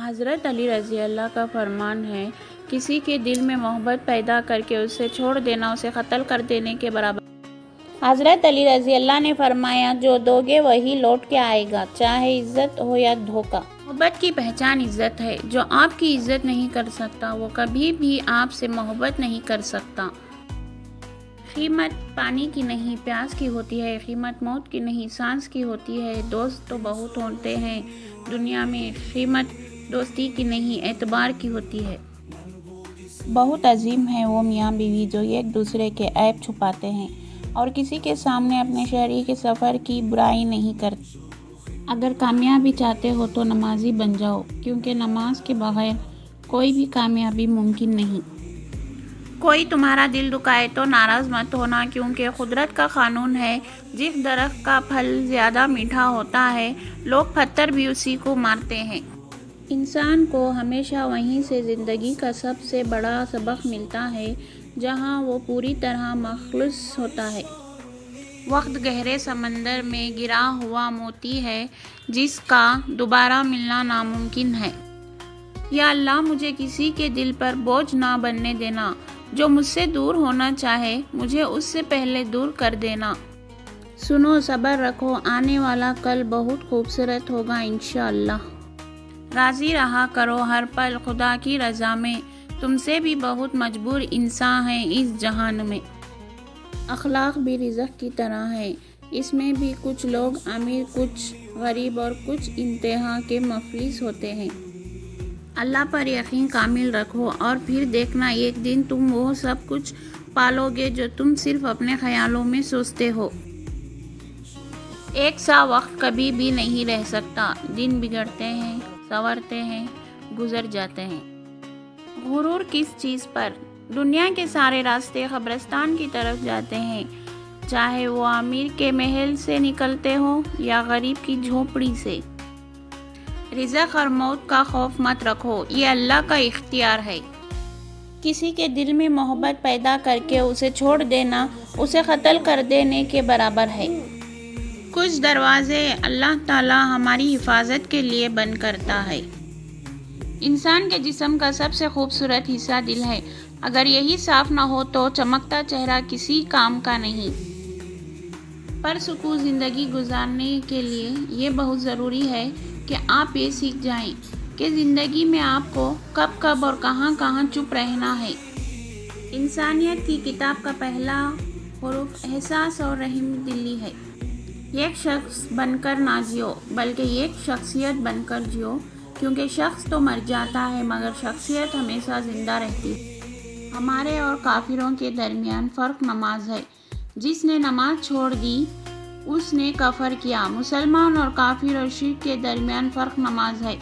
حضرت علی رضی اللہ کا فرمان ہے، کسی کے دل میں محبت پیدا کر کے اسے چھوڑ دینا اسے قتل کر دینے کے برابر۔ حضرت علی رضی اللہ نے فرمایا، جو دو گے وہی لوٹ کے آئے گا، چاہے عزت ہو یا دھوکہ۔ محبت کی پہچان عزت ہے۔ جو آپ کی عزت نہیں کر سکتا وہ کبھی بھی آپ سے محبت نہیں کر سکتا۔ قیمت پانی کی نہیں پیاس کی ہوتی ہے، قیمت موت کی نہیں سانس کی ہوتی ہے۔ دوست تو بہت ہوتے ہیں دنیا میں، قیمت دوستی کی نہیں اعتبار کی ہوتی ہے۔ بہت عظیم ہیں وہ میاں بیوی جو ایک دوسرے کے عیب چھپاتے ہیں اور کسی کے سامنے اپنے شریک سفر کی برائی نہیں کرتے۔ اگر کامیابی چاہتے ہو تو نمازی بن جاؤ، کیونکہ نماز کے بغیر کوئی بھی کامیابی ممکن نہیں۔ کوئی تمہارا دل دکھائے تو ناراض مت ہونا، کیونکہ قدرت کا قانون ہے، جس درخت کا پھل زیادہ میٹھا ہوتا ہے لوگ پتھر بھی اسی کو مارتے ہیں۔ انسان کو ہمیشہ وہیں سے زندگی کا سب سے بڑا سبق ملتا ہے جہاں وہ پوری طرح مخلص ہوتا ہے۔ وقت گہرے سمندر میں گرا ہوا موتی ہے جس کا دوبارہ ملنا ناممکن ہے۔ یا اللہ مجھے کسی کے دل پر بوجھ نہ بننے دینا، جو مجھ سے دور ہونا چاہے مجھے اس سے پہلے دور کر دینا۔ سنو، صبر رکھو، آنے والا کل بہت خوبصورت ہوگا انشاءاللہ۔ راضی رہا کرو ہر پل خدا کی رضا میں، تم سے بھی بہت مجبور انسان ہیں اس جہان میں۔ اخلاق بھی رزق کی طرح ہے، اس میں بھی کچھ لوگ امیر، کچھ غریب اور کچھ انتہا کے مفلس ہوتے ہیں۔ اللہ پر یقین کامل رکھو اور پھر دیکھنا ایک دن تم وہ سب کچھ پالو گے جو تم صرف اپنے خیالوں میں سوچتے ہو۔ ایک سا وقت کبھی بھی نہیں رہ سکتا، دن بگڑتے ہیں، سنورتے ہیں، گزر جاتے ہیں۔ غرور کس چیز پر؟ دنیا کے سارے راستے قبرستان کی طرف جاتے ہیں، چاہے وہ امیر کے محل سے نکلتے ہوں یا غریب کی جھونپڑی سے۔ رزق اور موت کا خوف مت رکھو، یہ اللہ کا اختیار ہے۔ کسی کے دل میں محبت پیدا کر کے اسے چھوڑ دینا اسے قتل کر دینے کے برابر ہے۔ کچھ دروازے اللہ تعالیٰ ہماری حفاظت کے لیے بند کرتا ہے۔ انسان کے جسم کا سب سے خوبصورت حصہ دل ہے، اگر یہی صاف نہ ہو تو چمکتا چہرہ کسی کام کا نہیں۔ پرسکون زندگی گزارنے کے لیے یہ بہت ضروری ہے کہ آپ یہ سیکھ جائیں کہ زندگی میں آپ کو کب کب اور کہاں کہاں چپ رہنا ہے۔ انسانیت کی کتاب کا پہلا حرف احساس اور رحم دلی ہے۔ ایک شخص بن کر نہ جیو، بلکہ ایک شخصیت بن کر جیو، کیونکہ شخص تو مر جاتا ہے مگر شخصیت ہمیشہ زندہ رہتی ہے۔ ہمارے اور کافروں کے درمیان فرق نماز ہے، جس نے نماز چھوڑ دی اس نے کفر کیا۔ مسلمان اور کافر اور شرک کے درمیان فرق نماز ہے۔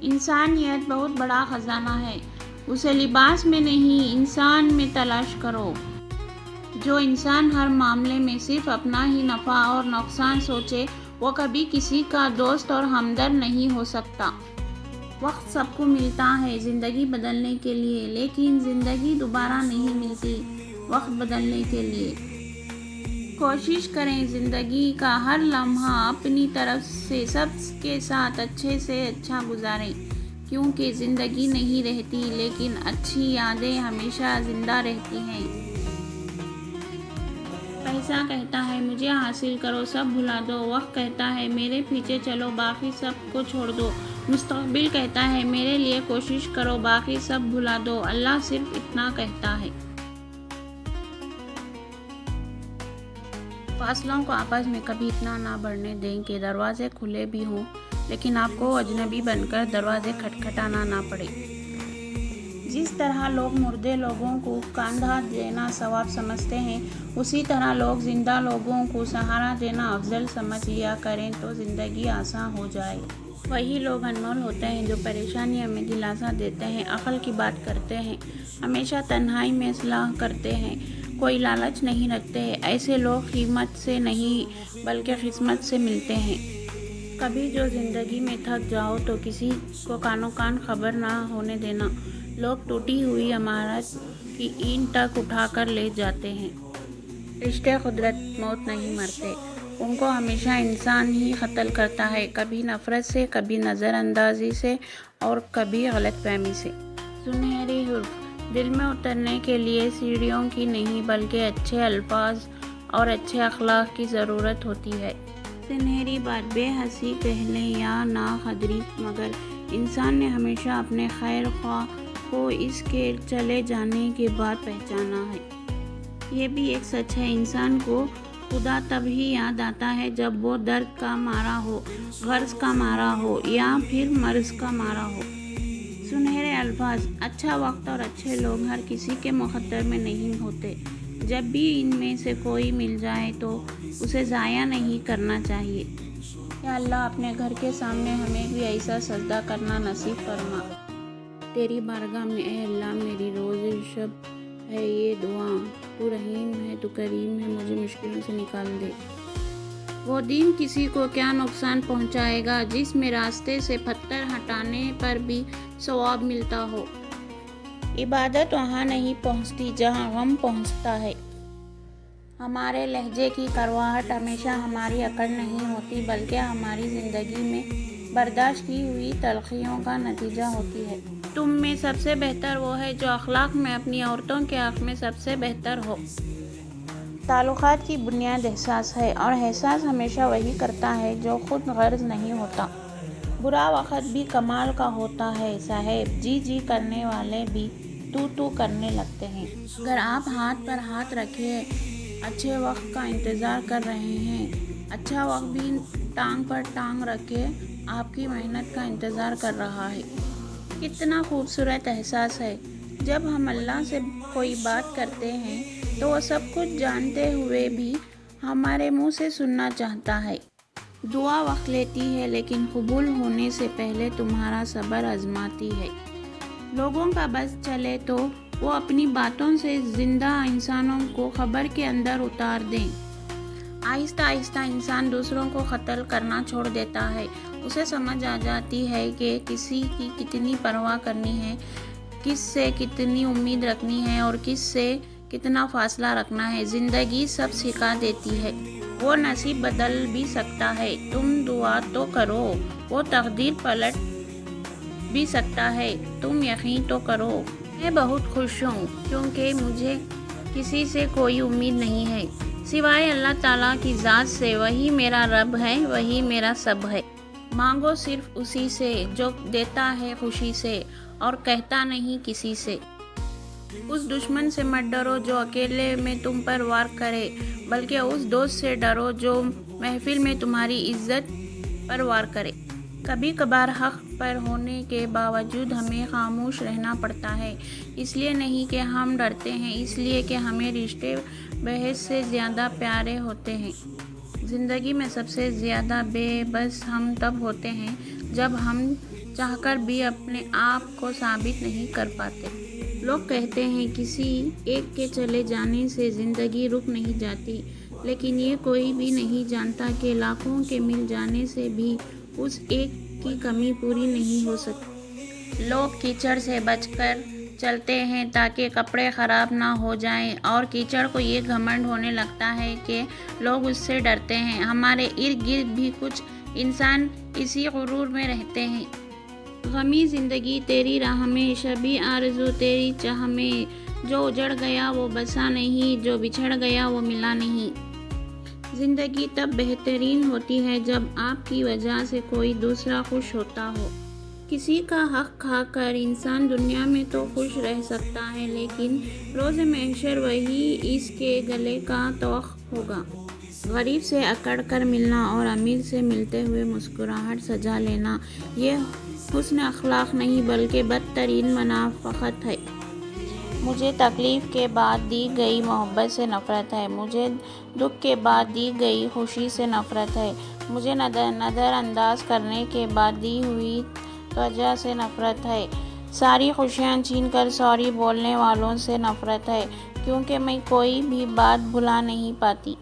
انسانیت بہت بڑا خزانہ ہے، اسے لباس میں نہیں انسان میں تلاش کرو۔ جو انسان ہر معاملے میں صرف اپنا ہی نفع اور نقصان سوچے وہ کبھی کسی کا دوست اور ہمدرد نہیں ہو سکتا۔ وقت سب کو ملتا ہے زندگی بدلنے کے لیے، لیکن زندگی دوبارہ نہیں ملتی وقت بدلنے کے لیے۔ کوشش کریں زندگی کا ہر لمحہ اپنی طرف سے سب کے ساتھ اچھے سے اچھا گزاریں، کیونکہ زندگی نہیں رہتی لیکن اچھی یادیں ہمیشہ زندہ رہتی ہیں۔ پیسہ کہتا ہے مجھے حاصل کرو سب بھلا دو، وقت کہتا ہے میرے پیچھے چلو باقی سب کو چھوڑ دو، مستقبل کہتا ہے میرے لیے کوشش کرو باقی سب بھلا دو، اللہ صرف اتنا کہتا ہے۔ فاصلوں کو آپس میں کبھی اتنا نہ بڑھنے دیں کہ دروازے کھلے بھی ہوں لیکن آپ کو اجنبی بن کر دروازے کھٹکھٹانا نہ پڑے۔ جس طرح لوگ مردے لوگوں کو کاندھا دینا ثواب سمجھتے ہیں، اسی طرح لوگ زندہ لوگوں کو سہارا دینا افضل سمجھ لیا کریں تو زندگی آسان ہو جائے۔ وہی لوگ انمول ہوتے ہیں جو پریشانیوں میں دلاسا دیتے ہیں، عقل کی بات کرتے ہیں، ہمیشہ تنہائی میں اصلاح کرتے ہیں، کوئی لالچ نہیں رکھتے۔ ایسے لوگ قیمت سے نہیں بلکہ قسمت سے ملتے ہیں۔ کبھی جو زندگی میں تھک جاؤ تو کسی کو کانوں کان خبر نہ ہونے دینا، لوگ ٹوٹی ہوئی عمارت کی اینٹ تک اٹھا کر لے جاتے ہیں۔ رشتے قدرت موت نہیں مرتے، ان کو ہمیشہ انسان ہی قتل کرتا ہے، کبھی نفرت سے، کبھی نظر اندازی سے اور کبھی غلط فہمی سے۔ سنہری حرف دل میں اترنے کے لیے سیڑھیوں کی نہیں بلکہ اچھے الفاظ اور اچھے اخلاق کی ضرورت ہوتی ہے۔ سنہری بات بے حسی کہہ لیں یا نا قدری، مگر انسان نے ہمیشہ اپنے خیر خواہ کو اس کے چلے جانے کے بعد پہچانا ہے۔ یہ بھی ایک سچ ہے، انسان کو خدا تب ہی یاد آتا ہے جب وہ درد کا مارا ہو، غرض کا مارا ہو یا پھر مرض کا مارا ہو۔ سنہرے الفاظ، اچھا وقت اور اچھے لوگ ہر کسی کے مقدر میں نہیں ہوتے۔ جب بھی ان میں سے کوئی مل جائے تو اسے ضائع نہیں کرنا چاہیے۔ یا اللہ اپنے گھر کے سامنے ہمیں بھی ایسا سجدہ کرنا نصیب فرما۔ تیری بارگاہ میں اے اللہ میری روز شب ہے یہ دعا، تو رحیم ہے تو کریم ہے، مجھے مشکلوں سے نکال دے۔ وہ دین کسی کو کیا نقصان پہنچائے گا جس میں راستے سے پتھر ہٹانے پر بھی ثواب ملتا ہو۔ عبادت وہاں نہیں پہنچتی جہاں غم پہنچتا ہے۔ ہمارے لہجے کی کرواہٹ ہمیشہ ہماری اکڑ نہیں ہوتی بلکہ ہماری زندگی میں برداشت کی ہوئی تلخیوں کا نتیجہ ہوتی ہے۔ تم میں سب سے بہتر وہ ہے جو اخلاق میں اپنی عورتوں کے حق میں سب سے بہتر ہو۔ تعلقات کی بنیاد احساس ہے اور احساس ہمیشہ وہی کرتا ہے جو خود غرض نہیں ہوتا۔ برا وقت بھی کمال کا ہوتا ہے صاحب، جی جی کرنے والے بھی تو کرنے لگتے ہیں۔ اگر آپ ہاتھ پر ہاتھ رکھے اچھے وقت کا انتظار کر رہے ہیں، اچھا وقت بھی ٹانگ پر ٹانگ رکھے آپ کی محنت کا انتظار کر رہا ہے۔ کتنا خوبصورت احساس ہے جب ہم اللہ سے کوئی بات کرتے ہیں تو وہ سب کچھ جانتے ہوئے بھی ہمارے منہ سے سننا چاہتا ہے۔ دعا وقت لیتی ہے لیکن قبول ہونے سے پہلے تمہارا صبر آزماتی ہے۔ لوگوں کا بس چلے تو وہ اپنی باتوں سے زندہ انسانوں کو قبر کے اندر اتار دیں۔ آہستہ آہستہ انسان دوسروں کو قتل کرنا چھوڑ دیتا ہے، اسے سمجھ آ جاتی ہے کہ کسی کی کتنی پرواہ کرنی ہے، کس سے کتنی امید رکھنی ہے اور کس سے کتنا فاصلہ رکھنا ہے۔ زندگی سب سکھا دیتی ہے، وہ نصیب بدل بھی سکتا ہے، تم دعا تو کرو، وہ تقدیر پلٹ بھی سکتا ہے، تم یقین تو کرو۔ میں بہت خوش ہوں کیونکہ مجھے کسی سے کوئی امید نہیں ہے سوائے اللہ تعالیٰ کی ذات سے، وہی میرا رب ہے، وہی میرا سب ہے۔ مانگو صرف اسی سے جو دیتا ہے خوشی سے اور کہتا نہیں کسی سے۔ اس دشمن سے مت ڈرو جو اکیلے میں تم پر وار کرے، بلکہ اس دوست سے ڈرو جو محفل میں تمہاری عزت پر وار کرے۔ کبھی کبھار حق پر ہونے کے باوجود ہمیں خاموش رہنا پڑتا ہے، اس لیے نہیں کہ ہم ڈرتے ہیں، اس لیے کہ ہمیں رشتے بحث سے زیادہ پیارے ہوتے ہیں۔ زندگی میں سب سے زیادہ بے بس ہم تب ہوتے ہیں جب ہم چاہ کر بھی اپنے آپ کو ثابت نہیں کر پاتے۔ لوگ کہتے ہیں کسی ایک کے چلے جانے سے زندگی رک نہیں جاتی، لیکن یہ کوئی بھی نہیں جانتا کہ لاکھوں کے مل جانے سے بھی اس ایک کی کمی پوری نہیں ہو سکتی۔ لوگ کیچڑ سے بچ کر چلتے ہیں تاکہ کپڑے خراب نہ ہو جائیں، اور کیچڑ کو یہ گھمنڈ ہونے لگتا ہے کہ لوگ اس سے ڈرتے ہیں۔ ہمارے ارد گرد بھی کچھ انسان اسی غرور میں رہتے ہیں۔ غمی زندگی تیری راہ میں، شبی آرزو تیری چاہ میں، جو اجڑ گیا وہ بسا نہیں، جو بچھڑ گیا وہ ملا نہیں۔ زندگی تب بہترین ہوتی ہے جب آپ کی وجہ سے کوئی دوسرا خوش ہوتا ہو۔ کسی کا حق کھا کر انسان دنیا میں تو خوش رہ سکتا ہے، لیکن روز محشر وہی اس کے گلے کا طوق ہوگا۔ غریب سے اکڑ کر ملنا اور امیر سے ملتے ہوئے مسکراہٹ سجا لینا، یہ حسن اخلاق نہیں بلکہ بدترین منافقت ہے۔ مجھے تکلیف کے بعد دی گئی محبت سے نفرت ہے، مجھے دکھ کے بعد دی گئی خوشی سے نفرت ہے، مجھے نظر انداز کرنے کے بعد دی ہوئی توجہ سے نفرت ہے، ساری خوشیاں چھین کر سوری بولنے والوں سے نفرت ہے، کیونکہ میں کوئی بھی بات بھلا نہیں پاتی۔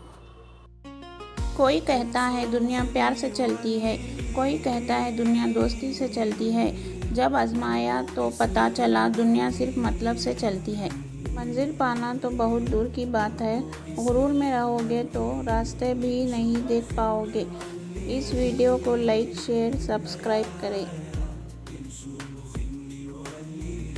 کوئی کہتا ہے دنیا پیار سے چلتی ہے، کوئی کہتا ہے دنیا دوستی سے چلتی ہے، جب آزمایا تو پتہ چلا دنیا صرف مطلب سے چلتی ہے۔ منزل پانا تو بہت دور کی بات ہے، غرور میں رہو گے تو راستے بھی نہیں دیکھ پاؤ گے۔ اس ویڈیو کو لائک، شیئر، سبسکرائب کریں۔